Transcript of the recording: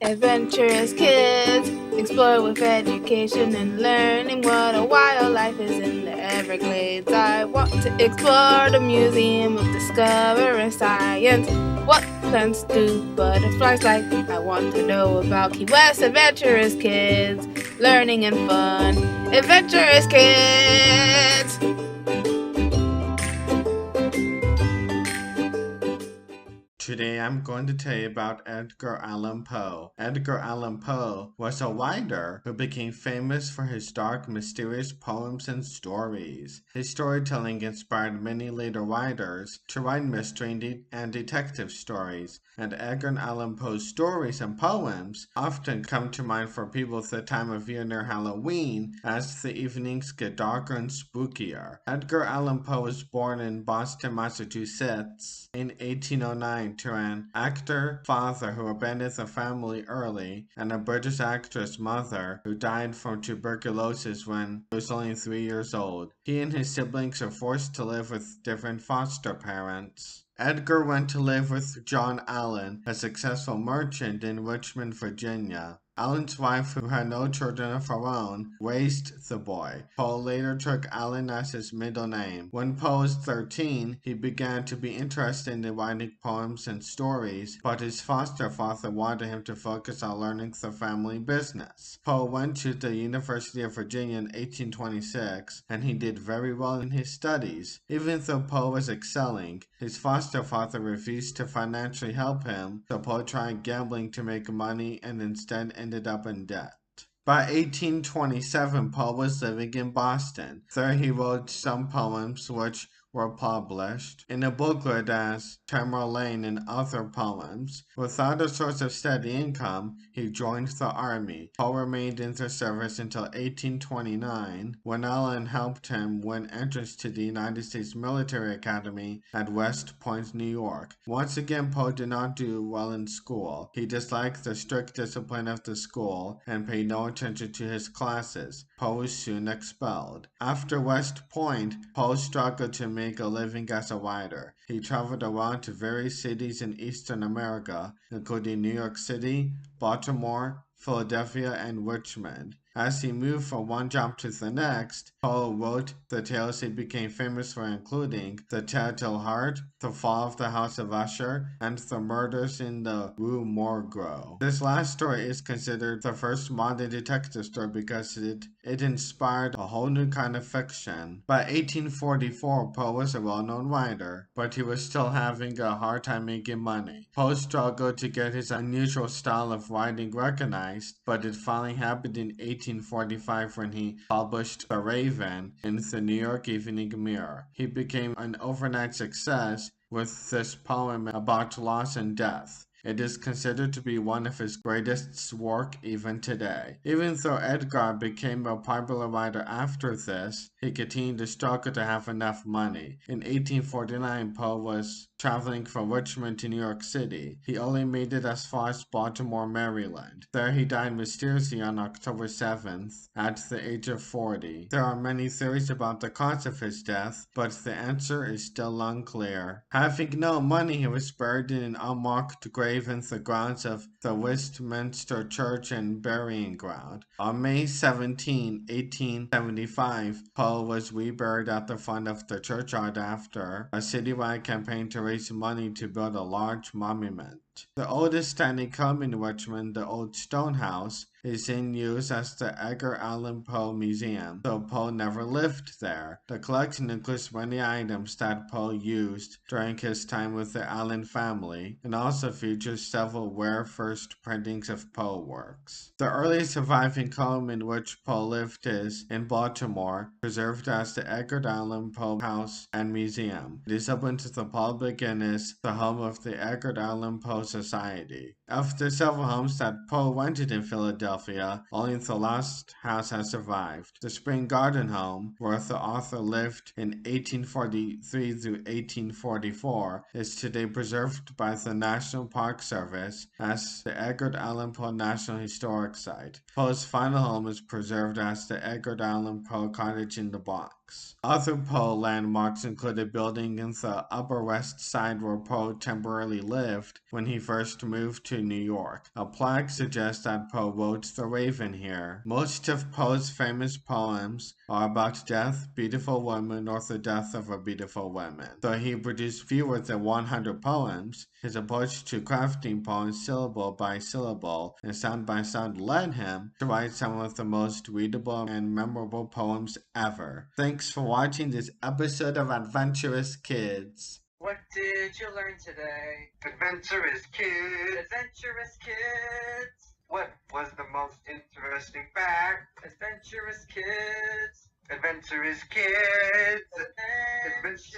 Adventurous kids explore with education and learning what a wildlife is in the Everglades. I want to explore the Museum of Discovering Science. What plants do butterflies like? I want to know about Key West adventurous kids, learning and fun. Adventurous kids! Today I'm going to tell you about Edgar Allan Poe. Edgar Allan Poe was a writer who became famous for his dark, mysterious poems and stories. His storytelling inspired many later writers to write mystery and detective stories, and Edgar Allan Poe's stories and poems often come to mind for people at the time of year near Halloween as the evenings get darker and spookier. Edgar Allan Poe was born in Boston, Massachusetts in 1809 to an actor father who abandoned the family early and a British actress mother who died from tuberculosis when he was only 3 years old. He and his siblings are forced to live with different foster parents. Edgar went to live with John Allen, a successful merchant in Richmond, Virginia. Allen's wife, who had no children of her own, raised the boy. Poe later took Allen as his middle name. When Poe was 13, he began to be interested in writing poems and stories, but his foster father wanted him to focus on learning the family business. Poe went to the University of Virginia in 1826, and he did very well in his studies. Even though Poe was excelling, his foster father refused to financially help him, so Poe tried gambling to make money and instead ended up in debt. By 1827, Poe was living in Boston. There he wrote some poems which were published in a booklet as Tamerlane and Other Poems. Without a source of steady income, he joined the army. Poe remained in the service until 1829, when Allen helped him win entrance to the United States Military Academy at West Point, New York. Once again, Poe did not do well in school. He disliked the strict discipline of the school and paid no attention to his classes. Poe was soon expelled. After West Point, Poe struggled to make a living as a writer. He traveled around to various cities in Eastern America, including New York City, Baltimore, Philadelphia, and Richmond. As he moved from one job to the next, Poe wrote the tales he became famous for, including The Telltale Heart, The Fall of the House of Usher, and The Murders in the Rue Morgue. This last story is considered the first modern detective story because it inspired a whole new kind of fiction. By 1844, Poe was a well-known writer, but he was still having a hard time making money. Poe struggled to get his unusual style of writing recognized, but it finally happened in 1845 when he published The Raven in the New York Evening Mirror. He became an overnight success with this poem about loss and death. It is considered to be one of his greatest work even today. Even though Edgar became a popular writer after this, he continued to struggle to have enough money. In 1849, Poe was traveling from Richmond to New York City. He only made it as far as Baltimore, Maryland. There he died mysteriously on October 7th at the age of 40. There are many theories about the cause of his death, but the answer is still unclear. Having no money, he was buried in an unmarked grave in the grounds of the Westminster Church and Burying Ground. On May 17, 1875, Poe was reburied at the front of the churchyard after a citywide campaign to raise money to build a large monument. The oldest standing home in Richmond, the Old Stone House, is in use as the Edgar Allan Poe Museum, though Poe never lived there. The collection includes many items that Poe used during his time with the Allan family, and also features several rare first printings of Poe works. The earliest surviving home in which Poe lived is in Baltimore, preserved as the Edgar Allan Poe House and Museum. It is open to the public and is the home of the Edgar Allan Poe Society. Of the several homes that Poe rented in Philadelphia, only the last house has survived. The Spring Garden home, where the author lived in 1843 through 1844, is today preserved by the National Park Service as the Edgar Allan Poe National Historic Site. Poe's final home is preserved as the Edgar Allan Poe Cottage in the Bronx. Other Poe landmarks include a building in the Upper West Side where Poe temporarily lived when he he first moved to New York. A plaque suggests that Poe wrote the Raven here. Most of Poe's famous poems are about death, beautiful women, or the death of a beautiful woman. Though he produced fewer than 100 poems, his approach to crafting poems syllable by syllable and sound by sound led him to write some of the most readable and memorable poems ever. Thanks for watching this episode of Adventurous Kids. What did you learn today? Adventurous Kids! Adventurous Kids! What was the most interesting fact? Adventurous Kids! Adventurous Kids! Adventurous